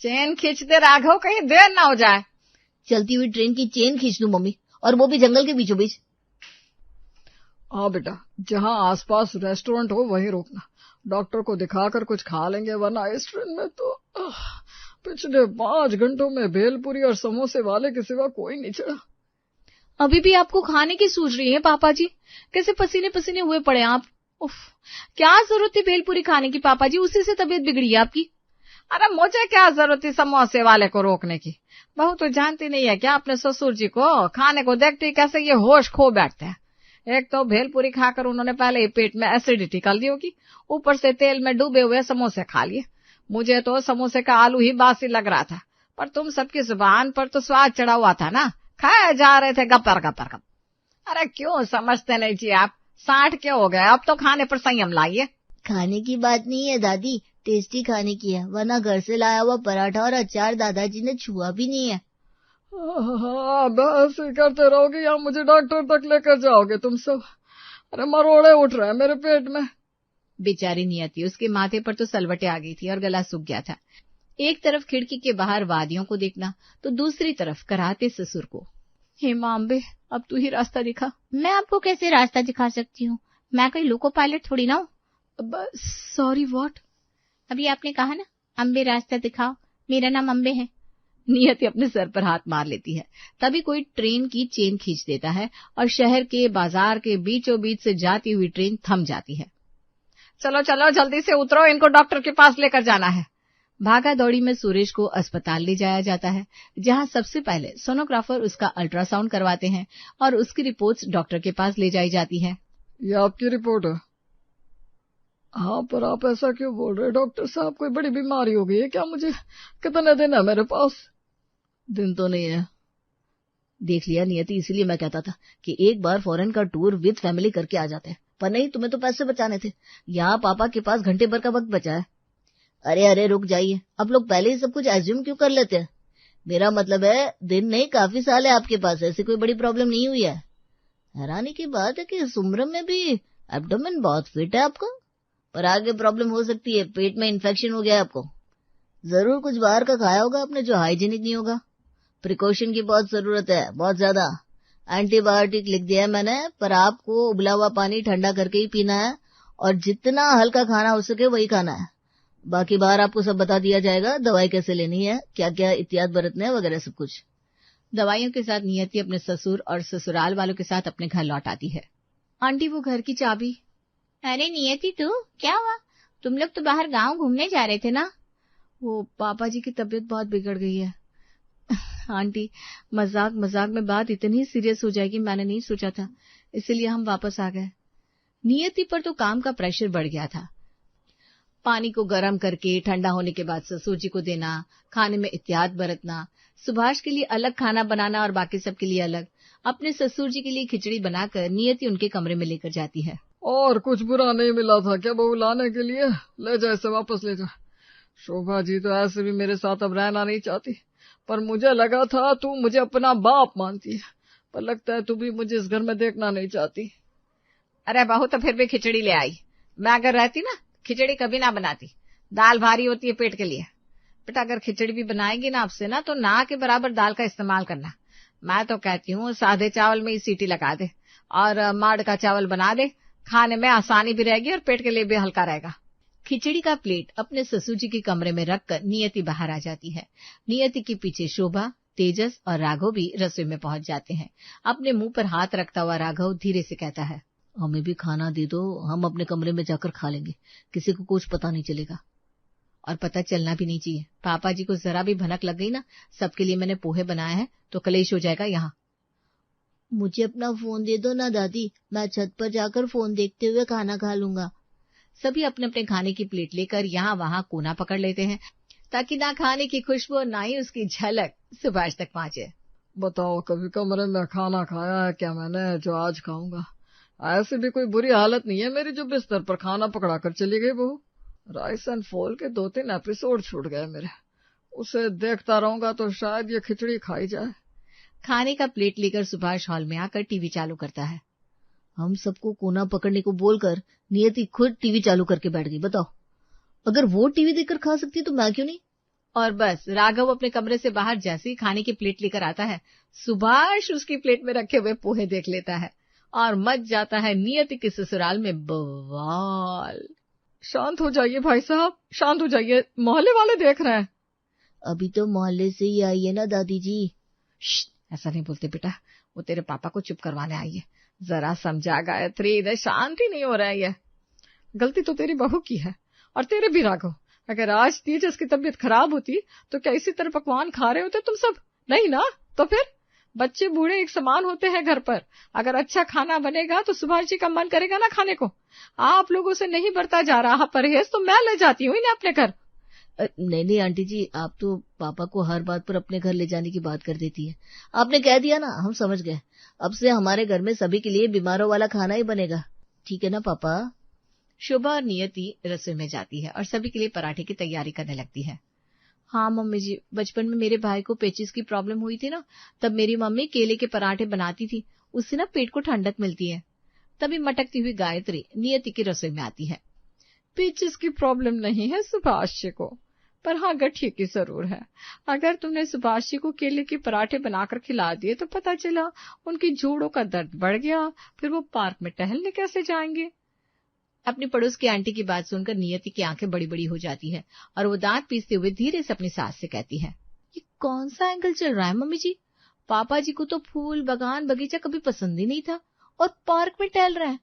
Chain खींच दे राघव, कहीं देर ना हो जाए। चलती हुई ट्रेन की चेन खींच दूं मम्मी, और वो भी जंगल के बीचों बीच। हाँ बेटा, जहाँ आसपास रेस्टोरेंट हो वहीं रोकना। डॉक्टर को दिखाकर कुछ खा लेंगे, वरना इस ट्रेन में तो पिछले 5 घंटों में भेलपुरी और समोसे वाले के सिवा कोई नहीं चढ़ा। अभी भी आपको खाने की सूझ रही है पापा जी? कैसे पसीने पसीने हुए पड़े आप। उफ, क्या जरूरत थी भेलपुरी खाने की पापा जी? उसी से तबीयत बिगड़ी है आपकी। अरे मुझे क्या जरूरत थी समोसे वाले को रोकने की? बहू तो जानती नहीं है क्या अपने ससुर जी को? खाने को देखते ही कैसे ये होश खो बैठते हैं। एक तो भेलपुरी खाकर उन्होंने पहले ही पेट में एसिडिटी कर ली होगी, ऊपर से तेल में डूबे हुए समोसे खा लिए। मुझे तो समोसे का आलू ही बासी लग रहा था, पर तुम सबकी जुबान पर तो स्वाद चढ़ा हुआ था ना, खाए जा रहे थे गपर गपर गप। अरे क्यों समझते नहीं जी आप? 60 के हो गए, अब तो खाने पर संयम लाइए। खाने की बात नहीं है दादी, टेस्टी खाने की है, वरना घर से लाया हुआ पराठा और अचार दादाजी ने छुआ भी नहीं है। हाँ, बस करते रहोगे या मुझे डॉक्टर तक लेकर जाओगे तुम सब? अरे मरोड़े उठ रहे हैं मेरे पेट में। बेचारी नियति, उसके माथे पर तो सलवटे आ गई थी और गला सूख गया था। एक तरफ खिड़की के बाहर वादियों को देखना, तो दूसरी तरफ कराहते ससुर को। हे माँ अम्बे, अब तू ही रास्ता दिखा। मैं आपको कैसे रास्ता दिखा सकती हूँ? मैं कोई लोको पायलट थोड़ी ना हूँ। Sorry what? अभी आपने कहा ना, अम्बे रास्ता दिखाओ, मेरा नाम अम्बे है। नियति अपने सर पर हाथ मार लेती है। तभी कोई ट्रेन की चेन खींच देता है और शहर के बाजार के बीचों बीच से जाती हुई ट्रेन थम जाती है। चलो चलो जल्दी से उतरो, इनको डॉक्टर के पास लेकर जाना है। भागा दौड़ी में सुरेश को अस्पताल ले जाया जाता है, जहां सबसे पहले सोनोग्राफर उसका अल्ट्रासाउंड करवाते हैं और उसकी रिपोर्ट्स डॉक्टर के पास ले जाई जाती है। ये आपकी रिपोर्ट है? हाँ, पर आप ऐसा क्यों बोल रहे डॉक्टर साहब? कोई बड़ी बीमारी हो गई है क्या मुझे? कितने दिन है मेरे पास? दिन तो नहीं है। देख लिया नियति, इसीलिए मैं कहता था कि एक बार फॉरेन का टूर विद फैमिली करके आ जाते हैं, पर नहीं, तुम्हें तो पैसे बचाने थे। यहाँ पापा के पास घंटे भर का वक्त बचा है। अरे रुक जाइए, आप लोग पहले ही सब कुछ एज्यूम क्यों कर लेते हैं? मेरा मतलब है दिन नहीं, काफी साल है आपके पास, ऐसी कोई बड़ी प्रॉब्लम नहीं हुई है। हैरानी की बात है कि इस उम्र में भी एब्डोमेन बहुत फिट है आपका, पर आगे प्रॉब्लम हो सकती है, पेट में इन्फेक्शन हो गया है आपको। जरूर कुछ बाहर का खाया होगा आपने जो हाइजीनिक नहीं होगा। प्रिकॉशन की बहुत जरूरत है, बहुत ज्यादा। एंटीबायोटिक लिख दिया है मैंने, पर आपको उबला हुआ पानी ठंडा करके ही पीना है और जितना हल्का खाना हो सके वही खाना है। बाकी बाहर आपको सब बता दिया जाएगा, दवाई कैसे लेनी है, क्या क्या एहतियात बरतने हैं वगैरह सब कुछ। दवाइयों के साथ नियति अपने ससुर और ससुराल वालों के साथ अपने घर लौट आती है। आंटी, वो घर की चाबी। अरे नियति, तू क्या हुआ? तुम लोग तो बाहर गांव घूमने जा रहे थे ना? वो पापा जी की तबीयत बहुत बिगड़ गई है। आंटी, मजाक मजाक में बात इतनी सीरियस हो जाएगी मैंने नहीं सोचा था, इसीलिए हम वापस आ गए। नियति पर तो काम का प्रेशर बढ़ गया था। पानी को गर्म करके ठंडा होने के बाद ससुर जी को देना, खाने में एहतियात बरतना, सुभाष के लिए अलग खाना बनाना और बाकी सबके लिए अलग। अपने ससुर जी के लिए खिचड़ी बनाकर नियति उनके कमरे में लेकर जाती है। और कुछ बुरा नहीं मिला था क्या बहू लाने के लिए? ले जा इसे, वापस ले जा। शोभा जी तो ऐसे भी मेरे साथ अब रहना नहीं चाहती, पर मुझे लगा था तू मुझे अपना बाप मानती है, पर लगता है तू भी मुझे इस घर में देखना नहीं चाहती। अरे बहू तो फिर भी खिचड़ी ले आई। मैं अगर रहती ना, खिचड़ी कभी ना बनाती। दाल भारी होती है पेट के लिए। बेटा अगर खिचड़ी भी बनाएगी ना आपसे ना, तो ना के बराबर दाल का इस्तेमाल करना। मैं तो कहती हूँ सादे चावल में ही सीटी लगा दे और माड़ का चावल बना दे, खाने में आसानी भी रहेगी और पेट के लिए भी हल्का रहेगा। खिचड़ी का प्लेट अपने ससुर जी के कमरे में रखकर नियति बाहर आ जाती है। नियति के पीछे शोभा, तेजस और राघव भी रसोई में पहुंच जाते हैं। अपने मुंह पर हाथ रखता हुआ राघव धीरे से कहता है, हमें भी खाना दे दो, हम अपने कमरे में जाकर खा लेंगे, किसी को कुछ पता नहीं चलेगा। और पता चलना भी नहीं चाहिए। पापा जी को जरा भी भनक लग गई ना, सबके लिए मैंने पोहे बनाए हैं तो कलेश हो जाएगा यहाँ। मुझे अपना फोन दे दो ना दादी, मैं छत पर जाकर फोन देखते हुए खाना खा लूंगा। सभी अपने अपने खाने की प्लेट लेकर यहाँ वहाँ कोना पकड़ लेते हैं, ताकि ना खाने की खुशबू और ना ही उसकी झलक सुभाष तक पहुंचे। बताओ, कभी कमरे में खाना खाया है क्या मैंने जो आज खाऊंगा? ऐसी भी कोई बुरी हालत नहीं है मेरी जो बिस्तर पर खाना पकड़ा कर चली गई बहू। राइस एंड फॉल के 2-3 एपिसोड छूट गए मेरे, उसे देखता रहूंगा तो शायद ये खिचड़ी खाई जाए। खाने का प्लेट लेकर सुभाष हॉल में आकर टीवी चालू करता है। हम सबको कोना पकड़ने को बोलकर नियति खुद टीवी चालू करके बैठ गई। बताओ, अगर वो टीवी देखकर खा सकती तो मैं क्यों नहीं? और बस राघव अपने कमरे से बाहर जैसे ही खाने की प्लेट लेकर आता है, सुभाष उसकी प्लेट में रखे हुए पोहे देख लेता है और मच जाता है नियति के ससुराल में बवाल। शांत हो जाइए भाई साहब, शांत हो जाइए, मोहल्ले वाले देख रहे हैं। अभी तो मोहल्ले से ही आई है ना दादी जी। ऐसा नहीं बोलते बेटा, वो तेरे पापा को चुप करवाने आई है। जरा समझा गायत्री, इधर शांति नहीं हो रहा है। गलती तो तेरी बहू की है और तेरे भी राघव। अगर आज तेजस की तबीयत खराब होती तो क्या इसी तरह पकवान खा रहे होते तुम सब? नहीं ना, तो फिर बच्चे बूढ़े एक समान होते हैं घर पर। अगर अच्छा खाना बनेगा तो सुभाष जी का मन करेगा ना खाने को। आप लोगों से नहीं बरता जा रहा परहेज तो मैं ले जाती हूँ इन्हें अपने घर। नहीं आंटी जी, आप तो पापा को हर बात पर अपने घर ले जाने की बात कर देती है। आपने कह दिया ना, हम समझ गए। अब से हमारे घर में सभी के लिए बीमारों वाला खाना ही बनेगा, ठीक है ना पापा? शुभा और नियति रसोई में जाती है और सभी के लिए पराठे की तैयारी करने लगती है। हाँ मम्मी जी, बचपन में मेरे भाई को पेचिस की प्रॉब्लम हुई थी ना, तब मेरी मम्मी केले के पराठे बनाती थी, उससे ना पेट को ठंडक मिलती है। तभी मटकती हुई गायत्री नियति की रसोई में आती है। पेचिस की प्रॉब्लम नहीं है सुभाष जी को, पर हाँ गठिए की जरूर है। अगर तुमने सुभाष जी को केले के पराठे बनाकर खिला दिए तो पता चला उनकी जोड़ों का दर्द बढ़ गया, फिर वो पार्क में टहलने कैसे जाएंगे? अपनी पड़ोस की आंटी की बात सुनकर नियति की आंखें बड़ी बड़ी हो जाती है और वो दांत पीसते हुए धीरे से अपनी सास से कहती है, ये कौन सा एंगल चल रहा है मम्मी जी? पापा जी को तो फूल बगान बगीचा कभी पसंद ही नहीं था और पार्क में टहल रहे हैं।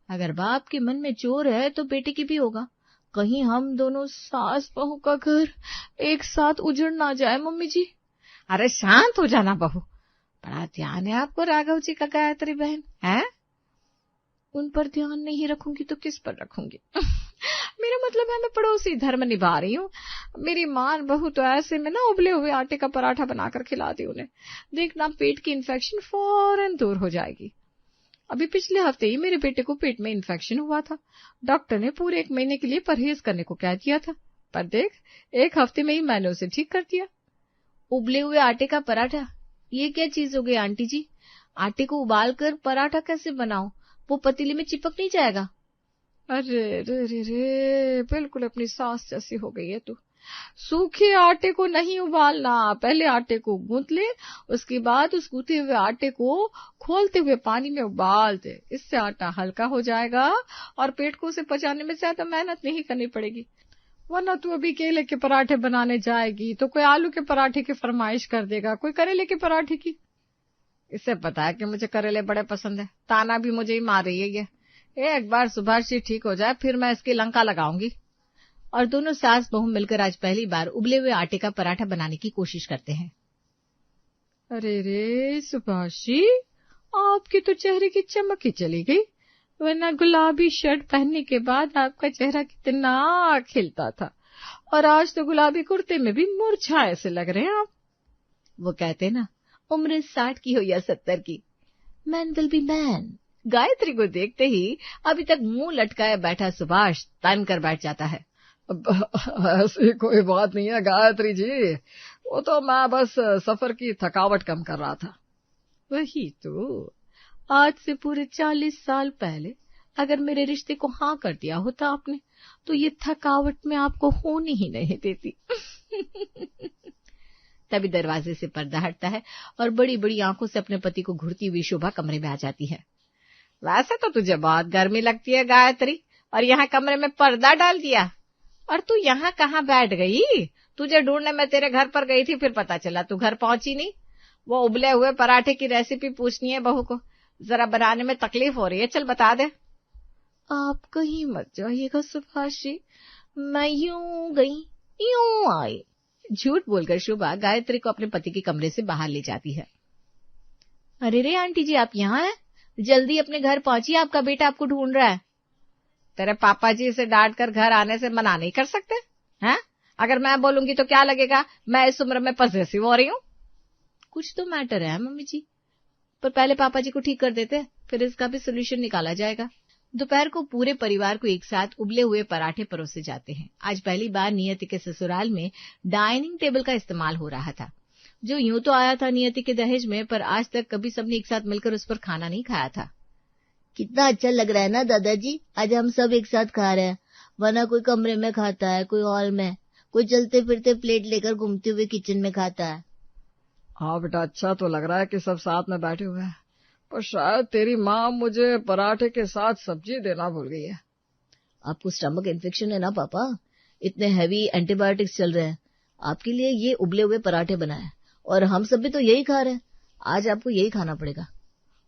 अगर बाप के मन में चोर है तो बेटे की भी होगा। कहीं हम दोनों सास बहू का घर एक साथ उजड़ ना जाए मम्मी जी। अरे शांत हो जाना बहू, बड़ा ध्यान है आपको राघव जी का गायत्री बहन है। उन पर ध्यान नहीं रखूंगी तो किस पर रखूंगी? मेरा मतलब है मैं पड़ोसी धर्म निभा रही हूँ। मेरी मां बहू तो ऐसे में ना उबले हुए आटे का पराठा बनाकर खिलाती उन्हें, देखना पेट की इन्फेक्शन फौरन दूर हो जाएगी। अभी पिछले हफ्ते ही मेरे बेटे को पेट में इन्फेक्शन हुआ था, डॉक्टर ने पूरे 1 महीने के लिए परहेज करने को कह दिया था, पर देख 1 हफ्ते में ही मैंने उसे ठीक कर दिया। उबले हुए आटे का पराठा, ये क्या चीज हो गई आंटी जी? आटे को उबाल कर पराठा कैसे बनाओ? वो पतीले में चिपक नहीं जाएगा? अरे रे रे रे, बिल्कुल अपनी सास जैसी हो गई है तू। सूखे आटे को नहीं उबालना, पहले आटे को गूंथ ले, उसके बाद उस गूंथे हुए आटे को खोलते हुए पानी में उबाल दे। इससे आटा हल्का हो जाएगा और पेट को उसे पचाने में ज्यादा मेहनत नहीं करनी पड़ेगी। वरना तू अभी केले के पराठे बनाने जाएगी तो कोई आलू के पराठे की फरमाइश कर देगा, कोई करेले के पराठे की। इसे पता है कि मुझे करेले बड़े पसंद है, ताना भी मुझे ही मार रही है ये। एक बार सुभाष जी ठीक हो जाए फिर मैं इसकी लंका लगाऊंगी। और दोनों सास बहू मिलकर आज पहली बार उबले हुए आटे का पराठा बनाने की कोशिश करते हैं। अरे रे सुभाष जी, आपके तो चेहरे की चमक ही चली गई, वरना गुलाबी शर्ट पहनने के बाद आपका चेहरा कितना खिलता था, और आज तो गुलाबी कुर्ते में भी मुरझाए से लग रहे हैं आप। वो कहते ना, उम्र 60 की हो या 70 की, man will be man. Gayatri को देखते ही अभी तक मुंह लटकाए बैठा सुभाष तन कर बैठ जाता है। ऐसी कोई बात नहीं है गायत्री जी, वो तो मैं बस सफर की थकावट कम कर रहा था। वही तो, आज से पूरे 40 साल पहले अगर मेरे रिश्ते को हाँ कर दिया होता आपने तो ये थकावट में आपको होने ही नहीं देती। तभी दरवाजे से पर्दा हटता है और बड़ी बड़ी आंखों से अपने पति को घूरती हुई शोभा कमरे में आ जाती है। वैसे तो तुझे बहुत गर्मी लगती है गायत्री, और यहाँ कमरे में पर्दा डाल दिया, और तू यहाँ कहाँ बैठ गई? तुझे ढूंढने मैं तेरे घर पर गई थी, फिर पता चला तू घर पहुंची नहीं। वो उबले हुए पराठे की रेसिपी पूछनी है बहू को, जरा बनाने में तकलीफ हो रही है, चल बता दे। आप कहीं मत जाइएगा सुभाष जी, मैं यूं गई यूं आई। झूठ बोलकर शोभा गायत्री को अपने पति के कमरे से बाहर ले जाती है। अरे रे आंटी जी, आप यहाँ हैं? जल्दी अपने घर पहुंचिए, आपका बेटा आपको ढूंढ रहा है। तेरे पापा जी इसे डांट कर घर आने से मना नहीं कर सकते हैं? अगर मैं बोलूंगी तो क्या लगेगा, मैं इस उम्र में पॉसेसिव हो रही हूँ? कुछ तो मैटर है मम्मी जी, पर पहले पापा जी को ठीक कर देते, फिर इसका भी सोल्यूशन निकाला जाएगा। दोपहर को पूरे परिवार को एक साथ उबले हुए पराठे परोसे जाते हैं। आज पहली बार नियति के ससुराल में डाइनिंग टेबल का इस्तेमाल हो रहा था, जो यूं तो आया था नियति के दहेज में, पर आज तक कभी सबने एक साथ मिलकर उस पर खाना नहीं खाया था। कितना अच्छा लग रहा है ना दादाजी, आज हम सब एक साथ खा रहे हैं, वरना कोई कमरे में खाता है, कोई हॉल में। कोई चलते फिरते प्लेट लेकर घूमते हुए किचन में खाता है। हाँ बेटा, अच्छा तो लग रहा है कि सब साथ में बैठे हुए हैं, पर शायद तेरी माँ मुझे पराठे के साथ सब्जी देना भूल गई है। आपको स्टमक इन्फेक्शन है ना पापा, इतने हैवी एंटीबायोटिक्स चल रहे हैं, आपके लिए ये उबले हुए पराठे बनाए, और हम सब भी तो यही खा रहे हैं, आज आपको यही खाना पड़ेगा।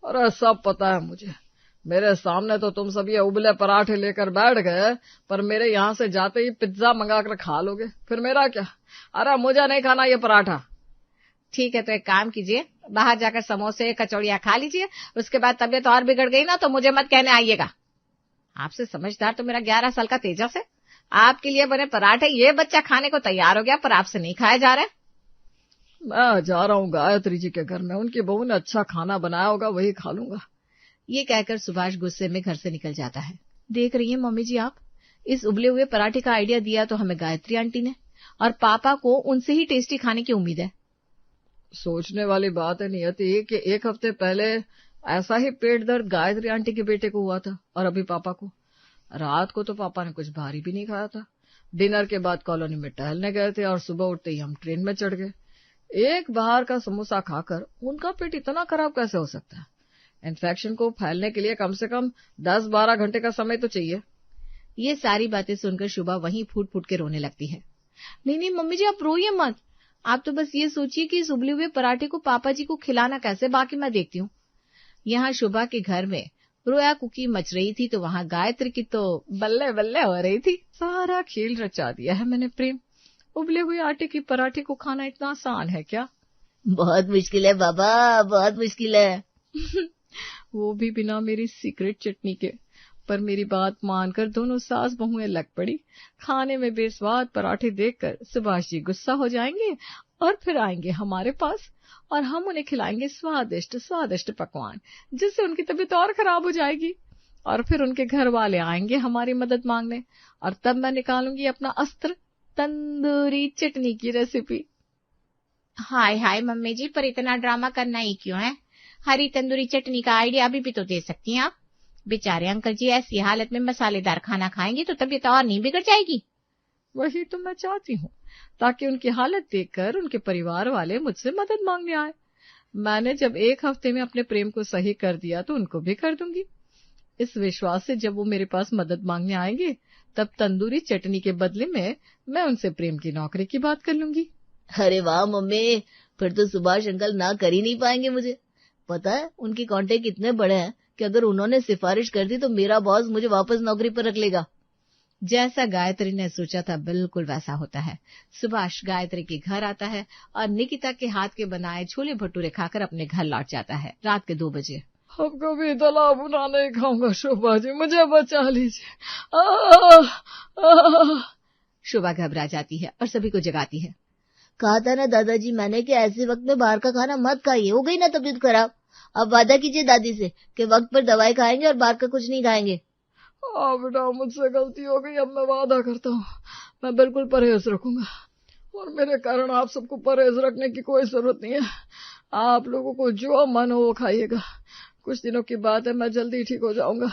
अरे सब पता है मुझे, मेरे सामने तो तुम सब ये उबले पराठे लेकर बैठ गए, पर मेरे यहाँ से जाते ही पिज्जा मंगा कर खा लोगे, फिर मेरा क्या? अरे मुझे नहीं खाना ये पराठा। ठीक है, तो एक काम कीजिए, बाहर जाकर समोसे कचौड़ियां खा लीजिए, उसके बाद तबीयत और बिगड़ गई ना तो मुझे मत कहने आइएगा। आपसे समझदार तो मेरा 11 साल का तेजस है। आपके लिए बने पराठे ये बच्चा खाने को तैयार हो गया, पर आपसे नहीं खाया जा रहा है। मैं जा रहा हूँ गायत्री जी के घर में, उनकी बहू ने अच्छा खाना बनाया होगा, वही खा लूंगा। ये कहकर सुभाष गुस्से में घर से निकल जाता है। देख रही हैं मम्मी जी आप, इस उबले हुए पराठे का आइडिया दिया तो हमें गायत्री आंटी ने, और पापा को उनसे ही टेस्टी खाने की उम्मीद है। सोचने वाली बात है नियति कि एक हफ्ते पहले ऐसा ही पेट दर्द गायत्री आंटी के बेटे को हुआ था, और अभी पापा को। रात को तो पापा ने कुछ भारी भी नहीं खाया था। डिनर के बाद कॉलोनी में टहलने गए थे और सुबह उठते ही हम ट्रेन में चढ़ गए। एक बाहर का समोसा खाकर उनका पेट इतना खराब कैसे हो सकता है? इन्फेक्शन को फैलने के लिए कम से कम 10-12 घंटे का समय तो चाहिए। ये सारी बातें सुनकर शुभा वहीं फूट फूट के रोने लगती है। नहीं नहीं मम्मी जी, आप रोइए मत, आप तो बस ये सोचिए कि इस उबले हुए पराठे को पापा जी को खिलाना कैसे, बाकी मैं देखती हूँ। यहाँ शुभा के घर में रोया कुकी मच रही थी तो वहाँ गायत्री की तो बल्ले बल्ले हो रही थी। सारा खेल रचा दिया है मैंने प्रेम, उबले हुए आटे की पराठे को खाना इतना आसान है क्या? बहुत मुश्किल है बाबा, बहुत मुश्किल है। वो भी बिना मेरी सीक्रेट चटनी के। पर मेरी बात मानकर दोनों सास बहुएं लग पड़ी। खाने में बेस्वाद पराठे देखकर सुभाष जी गुस्सा हो जाएंगे और फिर आएंगे हमारे पास, और हम उन्हें खिलाएंगे स्वादिष्ट स्वादिष्ट पकवान, जिससे उनकी तबीयत और खराब हो जाएगी। और फिर उनके घर वाले आएंगे हमारी मदद मांगने, और तब मैं निकालूंगी अपना अस्त्र, तंदूरी चटनी की रेसिपी। हाय हाय मम्मी जी, पर इतना ड्रामा करना ही क्यों है? हरी तंदूरी चटनी का आइडिया अभी भी तो दे सकती हैं आप। बेचारे अंकल जी ऐसी हालत में मसालेदार खाना खाएंगे तो तबीयत और नहीं बिगड़ जाएगी। वही तो मैं चाहती हूँ, ताकि उनकी हालत देखकर उनके परिवार वाले मुझसे मदद मांगने आए। मैंने जब एक हफ्ते में अपने प्रेम को सही कर दिया तो उनको भी कर दूंगी। इस विश्वास से जब वो मेरे पास मदद मांगने आएंगे, तब तंदूरी चटनी के बदले में मैं उनसे प्रेम की नौकरी की बात कर लूंगी। अरे वाह मम्मी, फिर तो सुभाष अंकल ना कर ही नहीं पाएंगे। मुझे पता है उनके कॉन्टेक्ट इतने बड़े हैं कि अगर उन्होंने सिफारिश कर दी तो मेरा बॉस मुझे वापस नौकरी पर रख लेगा। जैसा गायत्री ने सोचा था बिल्कुल वैसा होता है। सुभाष गायत्री के घर आता है और निकिता के हाथ के बनाए छोले भटूरे खाकर अपने घर लौट जाता है रात के 2 बजे। अब कभी दला भुना नहीं खाऊंगा शोभा जी, मुझे बचा लीजिए। शोभा घबरा जाती है और सभी को जगाती है। कहा था ना दादाजी मैंने कि ऐसे वक्त में बाहर का खाना मत खाइए, हो गई ना तबीयत खराब। अब वादा कीजिए दादी से कि वक्त पर दवाई खाएंगे और बाहर का कुछ नहीं खाएंगे। हाँ बेटा, मुझसे गलती हो गई, अब मैं वादा करता हूँ मैं बिल्कुल परहेज रखूंगा, और मेरे कारण आप सबको परहेज रखने की कोई जरूरत नहीं है। आप लोगों को जो मन हो वो खाइएगा। कुछ दिनों की बात है, मैं जल्दी ठीक हो जाऊंगा।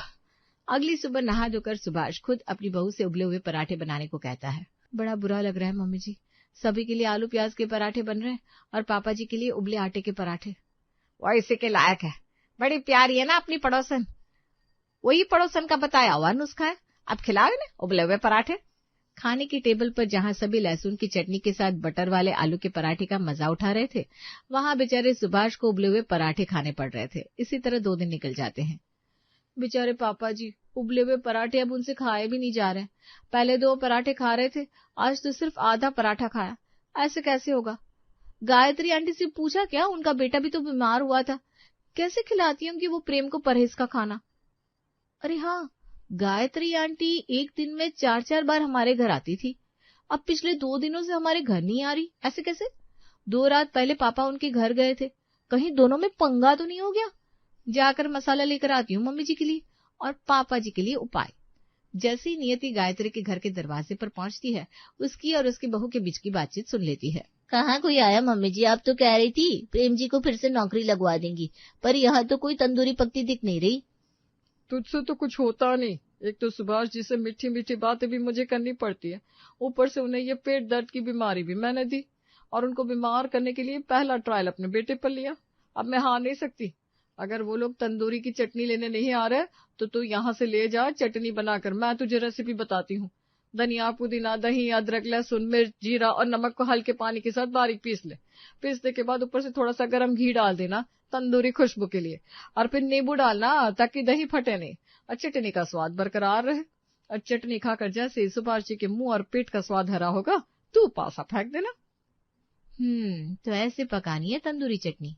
अगली सुबह नहा धोकर सुभाष खुद अपनी बहू से उबले हुए पराठे बनाने को कहता है। बड़ा बुरा लग रहा है मम्मी जी, सभी के लिए आलू प्याज के पराठे बन रहे हैं और पापा जी के लिए उबले आटे के पराठे। वो इसी के लायक है, बड़ी प्यारी है ना अपनी पड़ोसन। वही पड़ोसन का बताया हुआ नुस्खा है, अब खिलाओ ना उबले हुए पराठे। खाने की टेबल पर जहां सभी लहसुन की चटनी के साथ बटर वाले आलू के पराठे का मजा उठा रहे थे, वहां बेचारे सुभाष को उबले हुए पराठे खाने पड़ रहे थे। इसी तरह 2 दिन निकल जाते हैं। बेचारे पापा जी, उबले हुए पराठे अब उनसे खाए भी नहीं जा रहे। पहले 2 पराठे खा रहे थे, आज तो सिर्फ आधा पराठा खाया। ऐसे कैसे होगा? गायत्री आंटी से पूछा क्या, उनका बेटा भी तो बीमार हुआ था, कैसे खिलाती होंगी वो प्रेम को परहेज का खाना। अरे हाँ, गायत्री आंटी एक दिन में 4-4 बार हमारे घर आती थी, अब पिछले 2 दिनों से हमारे घर नहीं आ रही। ऐसे कैसे? 2 रात पहले पापा उनके घर गए थे, कहीं दोनों में पंगा तो नहीं हो गया। जाकर मसाला लेकर आती हूँ मम्मी जी के लिए और पापा जी के लिए उपाय। जैसे ही नियति गायत्री के घर के दरवाजे पर पहुंचती है, उसकी और उसकी बहू के बीच की बातचीत सुन लेती है। कहाँ कोई आया मम्मी जी? आप तो कह रही थी प्रेम जी को फिर से नौकरी लगवा देंगी, पर यहाँ तो कोई तंदूरी पकती दिख नहीं रही। तुझसे तो कुछ होता नहीं, एक तो सुभाष जी से मीठी मीठी बातें भी मुझे करनी पड़ती है, ऊपर से उन्हें ये पेट दर्द की बीमारी भी मैंने दी, और उनको बीमार करने के लिए पहला ट्रायल अपने बेटे पर लिया। अब मैं हार नहीं सकती। अगर वो लोग तंदूरी की चटनी लेने नहीं आ रहे तो तू यहाँ से ले जा चटनी बनाकर। मैं तुझे रेसिपी बताती हूँ। धनिया, पुदीना, दही, अदरक, लहसुन, मिर्च, जीरा और नमक को हल्के पानी के साथ बारीक पीस ले। पीसने के बाद ऊपर से थोड़ा सा गर्म घी डाल देना तंदूरी खुशबू के लिए, और फिर नींबू डालना ताकि दही फटे नहीं और चटनी का स्वाद बरकरार रहे। और चटनी खाकर जैसे ही सुभाष जी के मुंह और पेट का स्वाद हरा होगा, तू पासा फेंक देना। तो ऐसे पकानी है तंदूरी चटनी।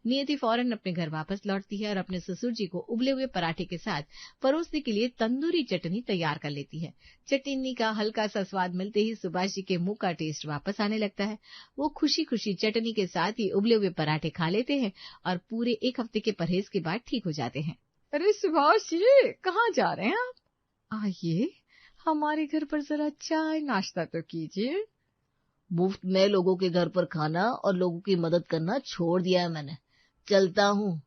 नियति फौरन अपने घर वापस लौटती है और अपने ससुर जी को उबले हुए पराठे के साथ परोसने के लिए तंदूरी चटनी तैयार कर लेती है। चटनी का हल्का सा स्वाद मिलते ही सुभाष जी के मुंह का टेस्ट वापस आने लगता है। वो खुशी खुशी चटनी के साथ ही उबले हुए पराठे खा लेते हैं और पूरे 1 हफ्ते के परहेज के बाद ठीक हो जाते हैं। अरे सुभाष जी, कहाँ जा रहे हैं आप? आइए, हमारे घर पर जरा चाय नाश्ता तो कीजिए। मुफ्त में लोगों के घर पर खाना और लोगों की मदद करना छोड़ दिया है मैंने। चलता हूँ।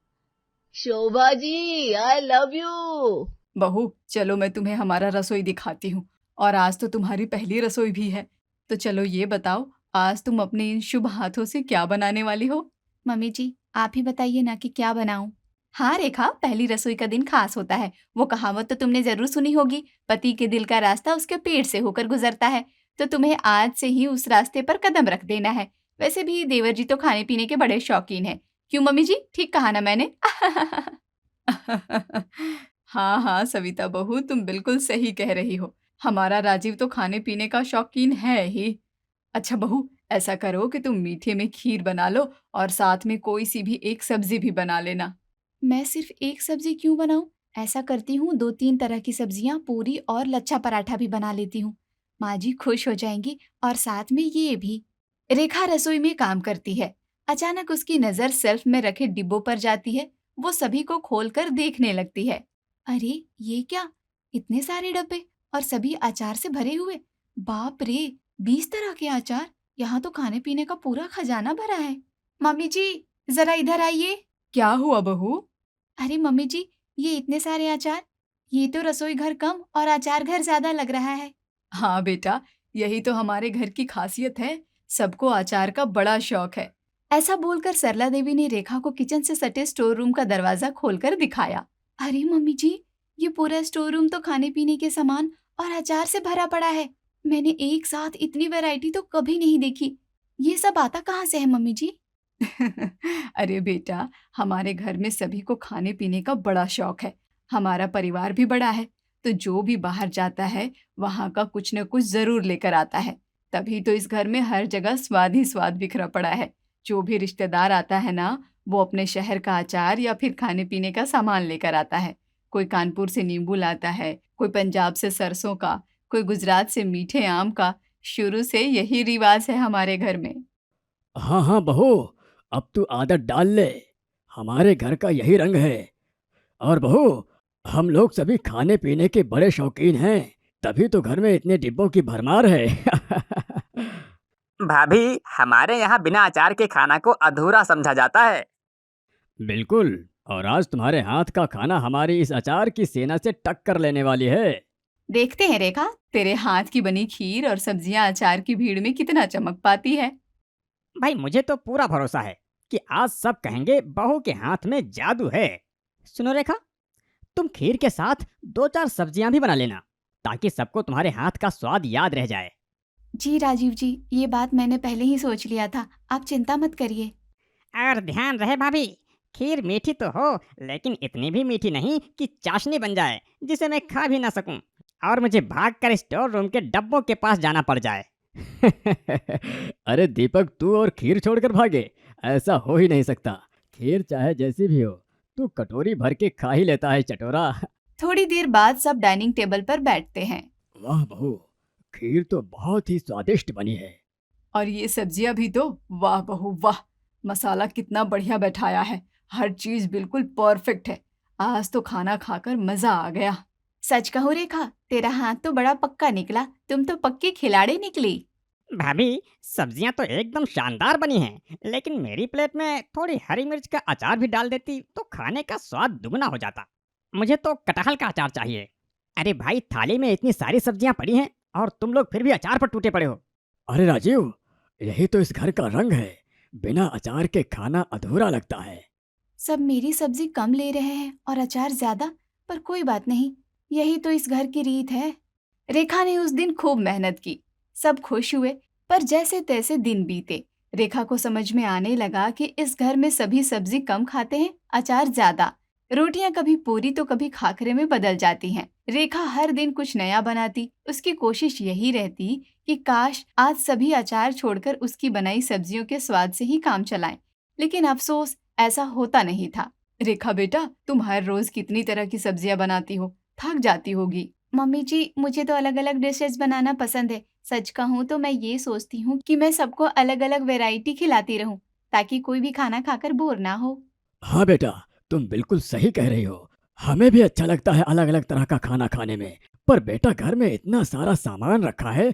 Shobha ji, I love you. बहू, चलो मैं तुम्हें हमारा रसोई दिखाती हूँ। और आज तो तुम्हारी पहली रसोई भी है। तो चलो ये बताओ, आज तुम अपने इन शुभ हाथों से क्या बनाने वाली हो? मम्मी जी, आप ही बताइए ना कि क्या बनाऊं। हाँ रेखा, पहली रसोई का दिन खास होता है। वो कहावत तो तुमने जरूर सुनी होगी, पति के दिल का रास्ता उसके पेट से होकर गुजरता है। तो तुम्हें आज से ही उस रास्ते पर कदम रख देना है। वैसे भी देवर जी तो खाने पीने के बड़े शौकीन हैं। क्यों मम्मी जी, ठीक कहा ना मैंने? हाँ हाँ सविता बहू, तुम बिल्कुल सही कह रही हो। हमारा राजीव तो खाने पीने का शौकीन है ही। अच्छा बहू, ऐसा करो कि तुम मीठे में खीर बना लो और साथ में कोई सी भी एक सब्जी भी बना लेना। मैं सिर्फ एक सब्जी क्यों बनाऊं? ऐसा करती हूँ 2-3 तरह की सब्जियां, पूरी और लच्छा पराठा भी बना लेती हूँ। माँ जी खुश हो जाएंगी। और साथ में ये भी। रेखा रसोई में काम करती है। अचानक उसकी नजर शेल्फ में रखे डिब्बों पर जाती है। वो सभी को खोलकर देखने लगती है। अरे ये क्या, इतने सारे डब्बे और सभी अचार से भरे हुए। बाप रे, 20 तरह के अचार। यहाँ तो खाने पीने का पूरा खजाना भरा है। मम्मी जी जरा इधर आइए। क्या हुआ बहू? अरे मम्मी जी, ये इतने सारे अचार। ये तो रसोई घर कम और अचार घर ज्यादा लग रहा है। हाँ बेटा, यही तो हमारे घर की खासियत है। सबको अचार का बड़ा शौक है। ऐसा बोलकर सरला देवी ने रेखा को किचन से सटे स्टोर रूम का दरवाजा खोलकर दिखाया। अरे मम्मी जी, ये पूरा स्टोर रूम तो खाने पीने के सामान और अचार से भरा पड़ा है। मैंने एक साथ इतनी वैरायटी तो कभी नहीं देखी। ये सब आता कहाँ से है मम्मी जी? अरे बेटा, हमारे घर में सभी को खाने पीने का बड़ा शौक है। हमारा परिवार भी बड़ा है, तो जो भी बाहर जाता है वहाँ का कुछ न कुछ जरूर लेकर आता है। तभी तो इस घर में हर जगह स्वाद ही स्वाद बिखरा पड़ा है। जो भी रिश्तेदार आता है ना, वो अपने शहर का अचार या फिर खाने पीने का सामान लेकर आता है। कोई कानपुर से नींबू लाता है, कोई पंजाब से सरसों का, कोई गुजरात से मीठे आम का। शुरू से यही रिवाज है हमारे घर में। हाँ हाँ बहू, अब तू आदत डाल ले। हमारे घर का यही रंग है। और बहू, हम लोग सभी खाने पीने के बड़े शौकीन हैं, तभी तो घर में इतने डिब्बों की भरमार है। भाभी, हमारे यहाँ बिना अचार के खाना को अधूरा समझा जाता है। बिल्कुल, और आज तुम्हारे हाथ का खाना हमारी इस अचार की सेना से टक्कर लेने वाली है। देखते हैं रेखा, तेरे हाथ की बनी खीर और सब्जियां अचार की भीड़ में कितना चमक पाती है। भाई, मुझे तो पूरा भरोसा है कि आज सब कहेंगे बहू के हाथ में जादू है। सुनो रेखा, तुम खीर के साथ 2-4 सब्जियां भी बना लेना, ताकि सबको तुम्हारे हाथ का स्वाद याद रह जाए। जी राजीव जी, ये बात मैंने पहले ही सोच लिया था, आप चिंता मत करिए। और ध्यान रहे भाभी, खीर मीठी तो हो, लेकिन इतनी भी मीठी नहीं कि चाशनी बन जाए जिसे मैं खा भी ना सकूं और मुझे भागकर स्टोर रूम के डब्बों के पास जाना पड़ जाए। अरे दीपक, तू और खीर छोड़कर भागे? ऐसा हो ही नहीं सकता। खीर चाहे जैसी भी हो, तू कटोरी भर के खा ही लेता है चटोरा। थोड़ी देर बाद सब डाइनिंग टेबल पर बैठते हैं। वाह बहू, खीर तो बहुत ही स्वादिष्ट बनी है। और ये सब्जियां भी तो, वाह बहू वाह, मसाला कितना बढ़िया बैठाया है। हर चीज बिल्कुल परफेक्ट है। आज तो खाना खाकर मजा आ गया। सच कहो रेखा, तेरा हाथ तो बड़ा पक्का निकला। तुम तो पक्की खिलाड़ी निकली। भाभी, सब्जियां तो एकदम शानदार बनी हैं, लेकिन मेरी प्लेट में थोड़ी हरी मिर्च का अचार भी डाल देती तो खाने का स्वाद दुगना हो जाता। मुझे तो कटहल का अचार चाहिए। अरे भाई, थाली में इतनी सारी सब्जियां पड़ी हैं और तुम लोग फिर भी अचार पर टूटे पड़े हो। अरे राजीव, यही तो इस घर का रंग है। बिना अचार के खाना अधूरा लगता है। सब मेरी सब्जी कम ले रहे हैं और अचार ज्यादा, पर कोई बात नहीं, यही तो इस घर की रीत है। रेखा ने उस दिन खूब मेहनत की, सब खुश हुए, पर जैसे तैसे दिन बीते। रेखा को समझ में आने लगा कि इस घर में सभी सब्जी कम खाते हैं, अचार ज्यादा। रोटियां कभी पूरी तो कभी खाखरे में बदल जाती हैं। रेखा हर दिन कुछ नया बनाती। उसकी कोशिश यही रहती कि काश आज सभी अचार छोड़कर उसकी बनाई सब्जियों के स्वाद से ही काम चलाएं। लेकिन अफसोस, ऐसा होता नहीं था। रेखा बेटा, तुम हर रोज कितनी तरह की सब्जियां बनाती हो, थक जाती होगी। मम्मी जी, मुझे तो अलग अलग डिशेस बनाना पसंद है। सच कहूँ तो मैं ये सोचती हूँ कि मैं सबको अलग अलग वैरायटी खिलाती रहूं, ताकि कोई भी खाना खाकर बोर ना हो। हाँ बेटा, तुम बिल्कुल सही कह रही हो। हमें भी अच्छा लगता है अलग अलग तरह का खाना खाने में। पर बेटा, घर में इतना सारा सामान रखा है,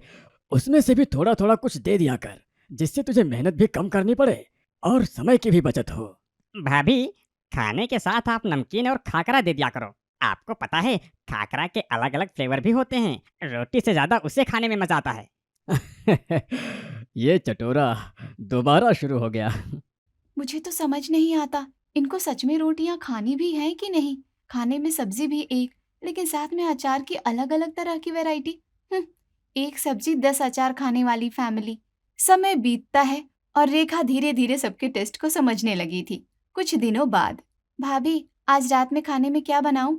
उसमें से भी थोड़ा थोड़ा कुछ दे दिया कर, जिससे तुझे मेहनत भी कम करनी पड़े और समय की भी बचत हो। भाभी, खाने के साथ आप नमकीन और खाकरा दे दिया करो। आपको पता है, खाकरा के अलग अलग फ्लेवर भी होते हैं। रोटी से ज्यादा उसे खाने में मजा आता है। ये चटोरा दोबारा शुरू हो गया। मुझे तो समझ नहीं आता, इनको सच में रोटियां खानी भी हैं कि नहीं। खाने में सब्जी भी एक, लेकिन साथ में अचार की अलग अलग तरह की वैरायटी। एक सब्जी 10 अचार खाने वाली फैमिली। समय बीतता है और रेखा धीरे धीरे सबके टेस्ट को समझने लगी थी। कुछ दिनों बाद, भाभी आज रात में खाने में क्या बनाऊं?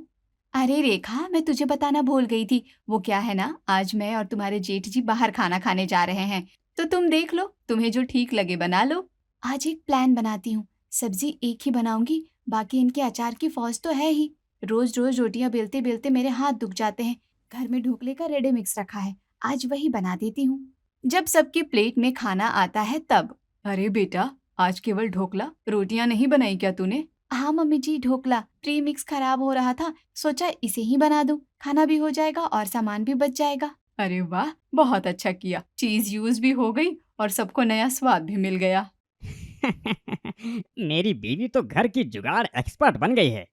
अरे रेखा, मैं तुझे बताना भूल गई थी। वो क्या है ना, आज मैं और तुम्हारे जेठ जी बाहर खाना खाने जा रहे हैं, तो तुम देख लो, तुम्हें जो ठीक लगे बना लो। आज एक प्लान बनाती हूँ, सब्जी एक ही बनाऊंगी, बाकी इनके अचार की फौज तो है ही। रोज रोज रोटियां बेलते बेलते मेरे हाथ दुख जाते हैं। घर में ढोकले का रेडी मिक्स रखा है, आज वही बना देती हूँ। जब सबकी प्लेट में खाना आता है तब, अरे बेटा, आज केवल ढोकला, रोटियां नहीं बनाई क्या तूने? हाँ मम्मी जी, ढोकला प्री मिक्स खराब हो रहा था, सोचा इसे ही बना दूं, खाना भी हो जाएगा और सामान भी बच जाएगा। अरे वाह, बहुत अच्छा किया। चीज यूज भी हो गई और सबको नया स्वाद भी मिल गया। मेरी बीवी तो घर की जुगाड़ एक्सपर्ट बन गई है।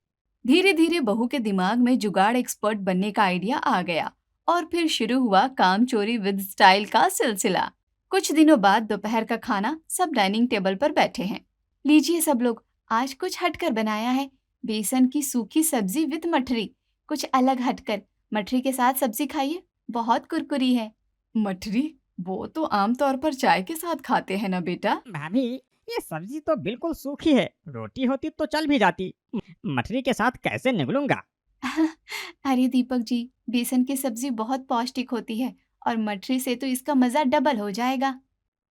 धीरे धीरे बहू के दिमाग में जुगाड़ एक्सपर्ट बनने का आइडिया आ गया और फिर शुरू हुआ काम चोरी विद स्टाइल का सिलसिला। कुछ दिनों बाद दोपहर का खाना, सब डाइनिंग टेबल पर बैठे हैं। लीजिए सब लोग, आज कुछ हटकर बनाया है, बेसन की सूखी सब्जी विद मठरी। कुछ अलग हटकर, मठरी के साथ सब्जी खाइए, बहुत कुरकुरी है। मठरी? वो तो आमतौर पर चाय के साथ खाते हैं ना बेटा। भाभी, ये सब्जी तो बिल्कुल सूखी है। रोटी होती तो चल भी जाती, मठरी के साथ कैसे निगलूंगा? अरे दीपक जी, बेसन की सब्जी बहुत पौष्टिक होती है और मठरी से तो इसका मजा डबल हो जाएगा।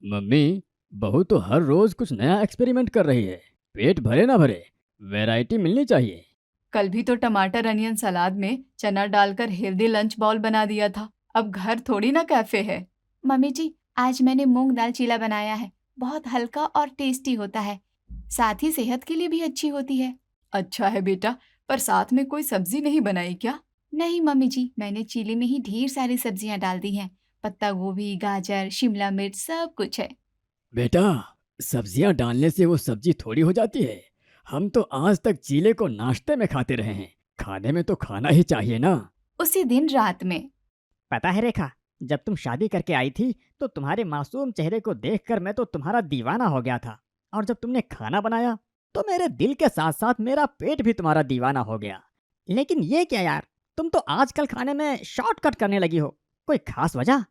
मम्मी, बहू तो हर रोज कुछ नया एक्सपेरिमेंट कर रही है। पेट भरे ना भरे, वैरायटी मिलनी चाहिए। कल भी तो टमाटर अनियन सलाद में चना डालकर हेल्दी लंच बॉल बना दिया था। अब घर थोड़ी ना कैफे है। मम्मी जी, आज मैंने मूंग दाल चीला बनाया है, बहुत हल्का और टेस्टी होता है, साथ ही सेहत के लिए भी अच्छी होती है। अच्छा है बेटा, पर साथ में कोई सब्जी नहीं बनाई क्या? नहीं मम्मी जी, मैंने चीले में ही ढेर सारी सब्जियां डाल दी हैं, पत्ता गोभी, गाजर, शिमला मिर्च, सब कुछ है। बेटा, सब्जियां डालने से वो सब्जी थोड़ी हो जाती है। हम तो आज तक चीले को नाश्ते में खाते रहे हैं, खाने में तो खाना ही चाहिए ना। उसी दिन रात में, पता है रेखा, जब तुम शादी करके आई थी तो तुम्हारे मासूम चेहरे को देखकर मैं तो तुम्हारा दीवाना हो गया था, और जब तुमने खाना बनाया तो मेरे दिल के साथ साथ मेरा पेट भी तुम्हारा दीवाना हो गया। लेकिन ये क्या यार, तुम तो आजकल खाने में शॉर्टकट करने लगी हो, कोई खास वजह?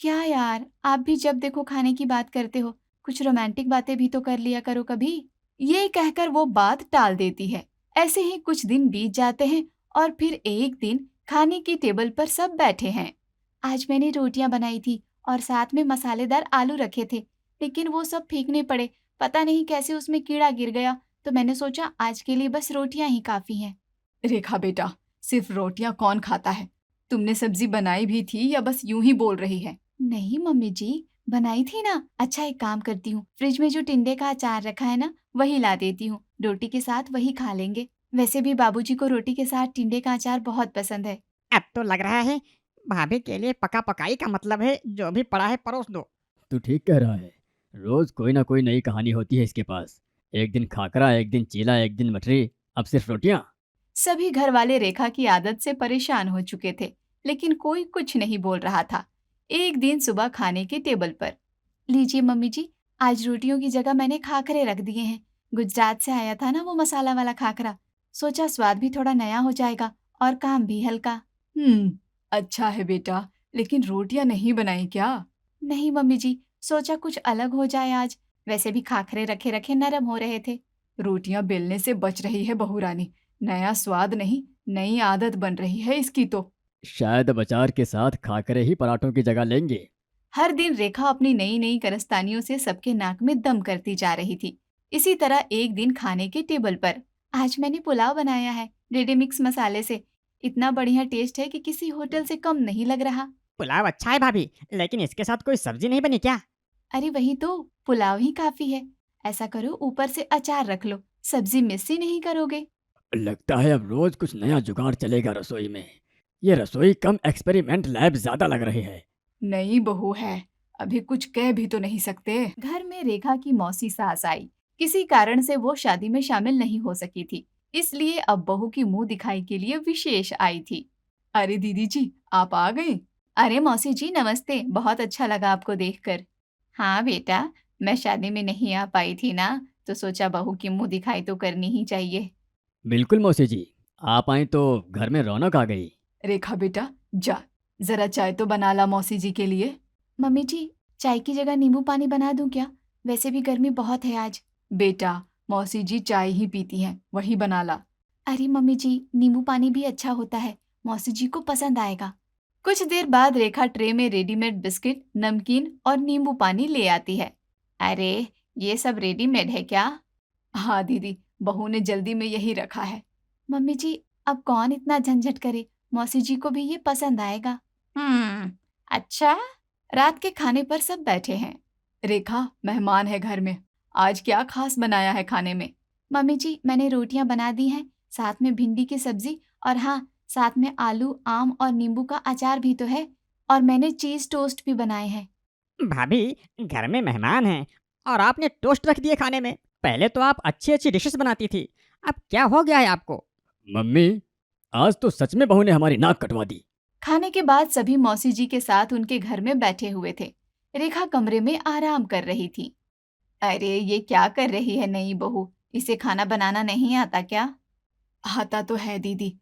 क्या यार, आप भी जब देखो खाने की बात करते हो, कुछ रोमांटिक बातें भी तो कर लिया करो कभी। ये कहकर वो बात टाल देती है। ऐसे ही कुछ दिन बीत जाते हैं और फिर एक दिन खाने की टेबल पर सब बैठे हैं। आज मैंने रोटियां बनाई थी और साथ में मसालेदार आलू रखे थे, लेकिन वो सब फेंकने पड़े। पता नहीं कैसे उसमें कीड़ा गिर गया, तो मैंने सोचा आज के लिए बस रोटियां ही काफी हैं। रेखा बेटा, सिर्फ रोटियां कौन खाता है? तुमने सब्जी बनाई भी थी या बस यूं ही बोल रही है? नहीं मम्मी जी, बनाई थी ना। अच्छा, एक काम करती हूँ, फ्रिज में जो टिंडे का अचार रखा है ना, वही ला देती हूँ, रोटी के साथ वही खा लेंगे। वैसे भी बाबूजी को रोटी के साथ टिंडे का अचार बहुत पसंद है। अब तो लग रहा है भाभी के लिए पका पकाई का मतलब है जो भी पड़ा है परोस दो। तू ठीक कह रहा है, रोज कोई ना कोई नई कहानी होती है इसके पास। एक दिन खाकरा, एक दिन चीला, एक दिन मठरी, अब सिर्फ रोटियां। सभी घर वाले रेखा की आदत से परेशान हो चुके थे, लेकिन कोई कुछ नहीं बोल रहा था। एक दिन सुबह खाने के टेबल पर, लीजिए मम्मी जी, आज रोटियों की जगह मैंने खाखरे रख दिए हैं। गुजरात से आया था ना वो मसाला वाला खाखरा, सोचा स्वाद भी थोड़ा नया हो जाएगा और काम भी हल्का। अच्छा है बेटा, लेकिन रोटियां नहीं बनाई क्या? नहीं मम्मी जी, सोचा कुछ अलग हो जाए आज, वैसे भी खाखरे रखे रखे नरम हो रहे थे। रोटियां बेलने से बच रही है बहू रानी, नया स्वाद नहीं, नई आदत बन रही है इसकी तो। शायद अब अचार के साथ खाकरे ही पराठों की जगह लेंगे। हर दिन रेखा अपनी नई नई करस्तानियों से सबके नाक में दम करती जा रही थी। इसी तरह एक दिन खाने के टेबल पर, आज मैंने पुलाव बनाया है रेडी मिक्स मसाले से, इतना बढ़िया टेस्ट है कि किसी होटल से कम नहीं लग रहा। पुलाव अच्छा है भाभी, लेकिन इसके साथ कोई सब्जी नहीं बनी क्या? अरे वही तो, पुलाव ही काफी है। ऐसा करो ऊपर से अचार रख लो, सब्जी मिस ही नहीं करोगे। लगता है अब रोज कुछ नया जुगाड़ चलेगा रसोई में। ये रसोई कम एक्सपेरिमेंट लैब ज्यादा लग रही है। नई बहू है, अभी कुछ कह भी तो नहीं सकते। घर में रेखा की मौसी सास आई। किसी कारण से वो शादी में शामिल नहीं हो सकी थी, इसलिए अब बहू की मुंह दिखाई के लिए विशेष आई थी। अरे दीदी जी, आप आ गए? अरे मौसी जी नमस्ते, बहुत अच्छा लगा आपको देखकर। हाँ बेटा, मैं शादी में नहीं आ पाई थी ना, तो सोचा बहू की मुंह दिखाई तो करनी ही चाहिए। बिल्कुल मौसी जी, आप आई तो घर में रौनक आ गई। रेखा बेटा जा, जरा चाय तो बना ला मौसी जी के लिए। मम्मी जी, चाय की जगह नींबू पानी बना दूं क्या? वैसे भी गर्मी बहुत है आज। बेटा, मौसी जी चाय ही पीती हैं, वही बना ला। अरे मम्मी जी, नींबू पानी भी अच्छा होता है, मौसी जी को पसंद आएगा। कुछ देर बाद रेखा ट्रे में रेडीमेड बिस्किट, नमकीन और नींबू पानी ले आती है। अरे ये सब रेडीमेड है क्या? हाँ दीदी, बहू ने जल्दी में यही रखा है। मम्मी जी, अब कौन इतना झंझट करे, मौसी जी को भी ये पसंद आएगा। अच्छा। रात के खाने पर सब बैठे हैं। रेखा, मेहमान है घर में, आज क्या खास बनाया है खाने में? मम्मी जी, मैंने रोटियां बना दी हैं, साथ में भिंडी की सब्जी, और हाँ, साथ में आलू, आम और नींबू का अचार भी तो है, और मैंने चीज टोस्ट भी बनाए हैं। भाभी, घर में मेहमान हैं और आपने टोस्ट रख दिए खाने में। पहले तो आप अच्छी अच्छी डिशेस बनाती थी, अब क्या हो गया है आपको? मम्मी, आज तो सच में बहू ने हमारी नाक कटवा दी। खाने के बाद सभी मौसी जी के साथ उनके घर में बैठे हुए थे। रेखा कमरे में आराम कर रही थी। अरे ये क्या कर रही है नई बहू, इसे खाना बनाना नहीं आता क्या? आता तो है दीदी,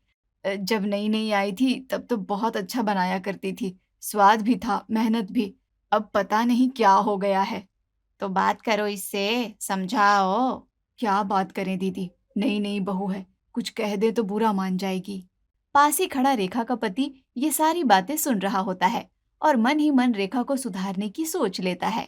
जब नई नई आई थी तब तो बहुत अच्छा बनाया करती थी, स्वाद भी था, मेहनत भी। अब पता नहीं क्या हो गया है। तो बात करो इससे, समझाओ। क्या बात करें दीदी, नई नई बहू है, कुछ कह दे तो बुरा मान जाएगी। पास ही खड़ा रेखा का पति ये सारी बातें सुन रहा होता है और मन ही मन रेखा को सुधारने की सोच लेता है।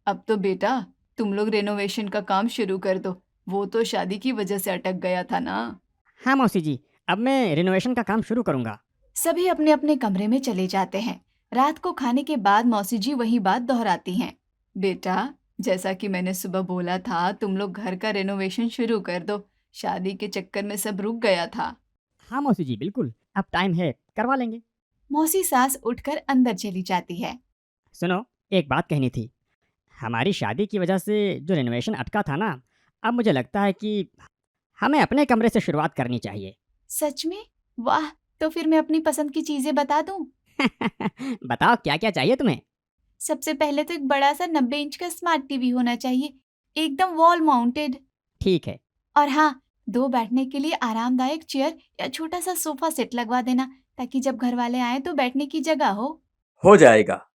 अब तो बेटा तुम लोग रेनोवेशन का काम शुरू कर दो, वो तो शादी की वजह से अटक गया था ना। हाँ मौसी जी, अब मैं रिनोवेशन का काम शुरू करूंगा। सभी अपने अपने कमरे में चले जाते हैं। रात को खाने के बाद मौसी जी वही बात दोहराती हैं। बेटा, जैसा कि मैंने सुबह बोला था, तुम लोग घर का रेनोवेशन शुरू कर दो, शादी के चक्कर में सब रुक गया था। हाँ मौसी जी, बिल्कुल, अब टाइम है, करवा लेंगे। मौसी सास उठकर अंदर चली जाती है। सुनो, एक बात कहनी थी। हमारी शादी की वजह से जो रिनोवेशन अटका था ना, अब मुझे लगता है कि हमें अपने कमरे से शुरुआत करनी चाहिए। सच में? वाह, तो फिर मैं अपनी पसंद की चीजें बता दूं? बताओ क्या क्या चाहिए तुम्हें? सबसे पहले तो एक बड़ा सा 90 इंच का स्मार्ट टीवी होना चाहिए, एकदम वॉल माउंटेड। ठीक है। और हाँ, 2 बैठने के लिए आरामदायक चेयर या छोटा सा सोफा सेट लगवा देना, ताकि जब घर वाले आए तो बैठने की जगह हो जाएगा।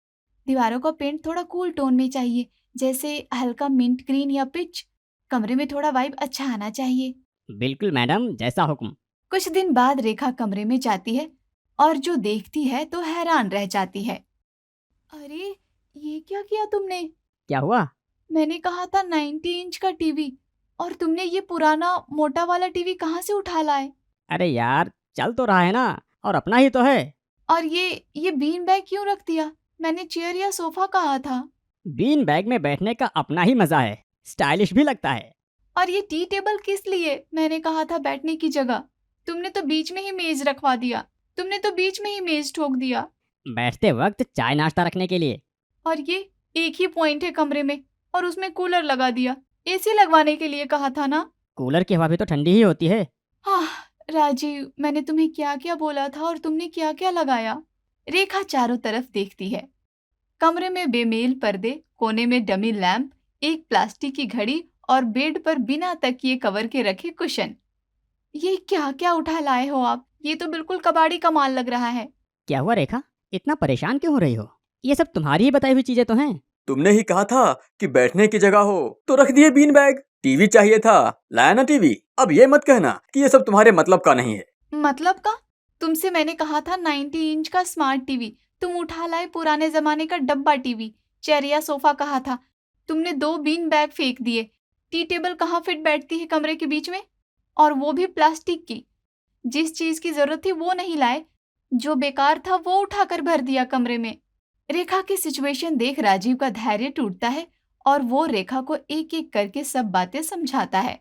दीवारों का पेंट थोड़ा कूल टोन में चाहिए, जैसे हल्का मिंट ग्रीन या पिच। कमरे में थोड़ा वाइब अच्छा आना चाहिए। बिल्कुल मैडम, जैसा हुक्म। कुछ दिन बाद रेखा कमरे में जाती है और जो देखती है तो हैरान रह जाती है। अरे ये क्या किया तुमने? क्या हुआ? मैंने कहा था 90 इंच का टीवी, और तुमने ये पुराना मोटा वाला टीवी कहाँ से उठा लाए? अरे यार, चल तो रहा है ना, और अपना ही तो है। और ये बीन बैग क्यों रख दिया? मैंने चेयर या सोफा कहा था। बीन बैग में बैठने का अपना ही मजा है, स्टाइलिश भी लगता है। और ये टी टेबल किस लिए? मैंने कहा था बैठने की जगह, तुमने तो बीच में ही मेज रखवा दिया। तुमने तो बीच में ही मेज ठोक दिया। बैठते वक्त चाय नाश्ता रखने के लिए। और ये एक ही पॉइंट है कमरे में, और उसमें कूलर लगा दिया। एसी लगवाने के लिए कहा था ना? कूलर की हवा भी तो ठंडी ही होती है। हाँ, राजीव, मैंने तुम्हें क्या क्या बोला था और तुमने क्या क्या लगाया? रेखा चारों तरफ देखती है। कमरे में बेमेल पर्दे, कोने में डमी लैंप, एक प्लास्टिक की घड़ी और बेड पर बिना तकिए कवर के रखे कुशन। ये क्या क्या उठा लाए हो आप? ये तो बिल्कुल कबाड़ी का माल लग रहा है। क्या हुआ रेखा, इतना परेशान क्यों हो रही हो? ये सब तुम्हारी ही बताई हुई चीजें तो हैं। तुमने ही कहा था कि बैठने की जगह हो तो रख दिए बीन बैग। टीवी चाहिए था, लाया ना टीवी। अब ये मत कहना कि ये सब तुम्हारे मतलब का नहीं है। मतलब का? तुमसे मैंने कहा था 90 इंच का स्मार्ट टीवी, तुम उठा लाए पुराने जमाने का डब्बा टीवी। चेयर या सोफा कहा था, तुमने 2 बीन बैग फेंक दिए। टी टेबल कहाँ फिट बैठती है कमरे के बीच में, और वो भी प्लास्टिक की। जिस चीज की जरूरत थी वो नहीं लाए, जो बेकार था वो उठाकर भर दिया कमरे में। रेखा की सिचुएशन देख राजीव का धैर्य टूटता है और वो रेखा को एक एक करके सब बातें समझाता है।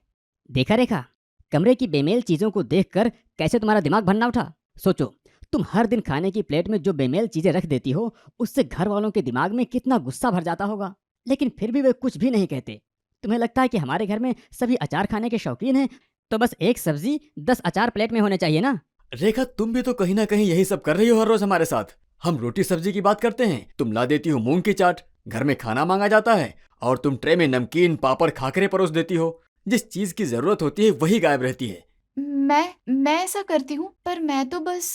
देखा रेखा, कमरे की बेमेल चीजों को देखकर कैसे तुम्हारा दिमाग भरना उठा। सोचो, तुम हर दिन खाने की प्लेट में जो बेमेल चीजें रख देती हो, उससे घर वालों के दिमाग में कितना गुस्सा भर जाता होगा। लेकिन फिर भी वे कुछ भी नहीं कहते। तुम्हें लगता है कि हमारे घर में सभी अचार खाने के शौकीन हैं, तो बस एक सब्जी 10 अचार प्लेट में होने चाहिए ना। रेखा, तुम भी तो कहीं ना कहीं यही सब कर रही हो हर रोज हमारे साथ। हम रोटी सब्जी की बात करते हैं, तुम ला देती हो मूंग की चाट। घर में खाना मांगा जाता है और तुम ट्रे में नमकीन, पापड़, खाकरे परोस देती हो। जिस चीज की जरूरत होती है वही गायब रहती है। मैं ऐसा करती हूँ, पर मैं तो बस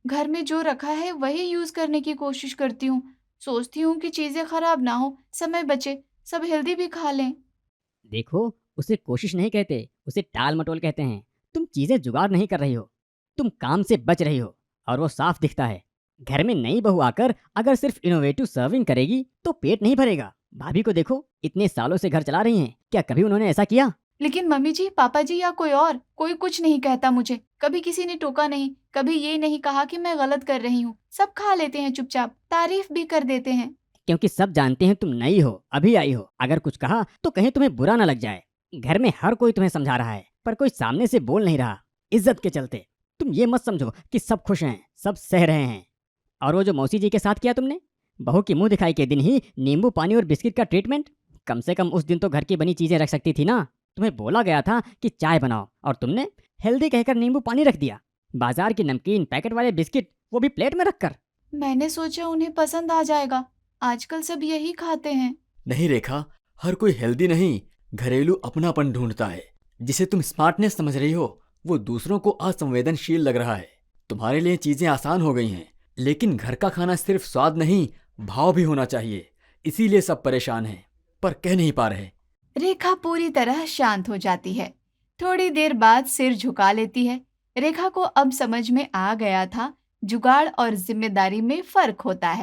घर में जो रखा है वही यूज करने की कोशिश करती हूँ। सोचती हूँ कि चीजें खराब ना हो, समय बचे, सब हेल्दी भी खा लें। देखो, उसे कोशिश नहीं कहते, उसे टाल मटोल कहते हैं। तुम चीजें जुगाड़ नहीं कर रही हो, तुम काम से बच रही हो, और वो साफ दिखता है। घर में नई बहू आकर अगर सिर्फ इनोवेटिव सर्विंग करेगी तो पेट नहीं भरेगा। भाभी को देखो, इतने सालों से घर चला रही हैं, क्या कभी उन्होंने ऐसा किया? लेकिन मम्मी जी, पापा जी या कोई और, कोई कुछ नहीं कहता मुझे। कभी किसी ने टोका नहीं, कभी ये नहीं कहा कि मैं गलत कर रही हूँ। सब खा लेते हैं चुपचाप, तारीफ भी कर देते हैं। क्योंकि सब जानते हैं तुम नई हो, अभी आई हो। अगर कुछ कहा तो कहीं तुम्हें बुरा ना लग जाए। घर में हर कोई तुम्हें समझा रहा है, पर कोई सामने से बोल नहीं रहा, इज्जत के चलते। तुम ये मत समझो कि सब खुश हैं, सब सह रहे हैं। और वो जो मौसी जी के साथ किया तुमने, बहू की मुंह दिखाई के दिन ही नींबू पानी और बिस्किट का ट्रीटमेंट, कम से कम उस दिन तो घर की बनी चीजें रख सकती थी ना। तुम्हें बोला गया था कि चाय बनाओ, और तुमने हेल्दी कहकर नींबू पानी रख दिया। बाजार की नमकीन, पैकेट वाले बिस्किट, वो भी प्लेट में रखकर। मैंने सोचा उन्हें पसंद आ जाएगा, आजकल सब यही खाते हैं। नहीं रेखा, हर कोई हेल्दी नहीं, घरेलू अपनापन ढूंढता है। जिसे तुम स्मार्टनेस समझ रही हो वो दूसरों को असंवेदनशील लग रहा है। तुम्हारे लिए चीजें आसान हो गई हैं, लेकिन घर का खाना सिर्फ स्वाद नहीं, भाव भी होना चाहिए। इसीलिए सब परेशान हैं, पर कह नहीं पा रहे। रेखा पूरी तरह शांत हो जाती है। थोड़ी देर बाद सिर झुका लेती है। रेखा को अब समझ में आ गया था, जुगाड़ और जिम्मेदारी में फर्क होता है।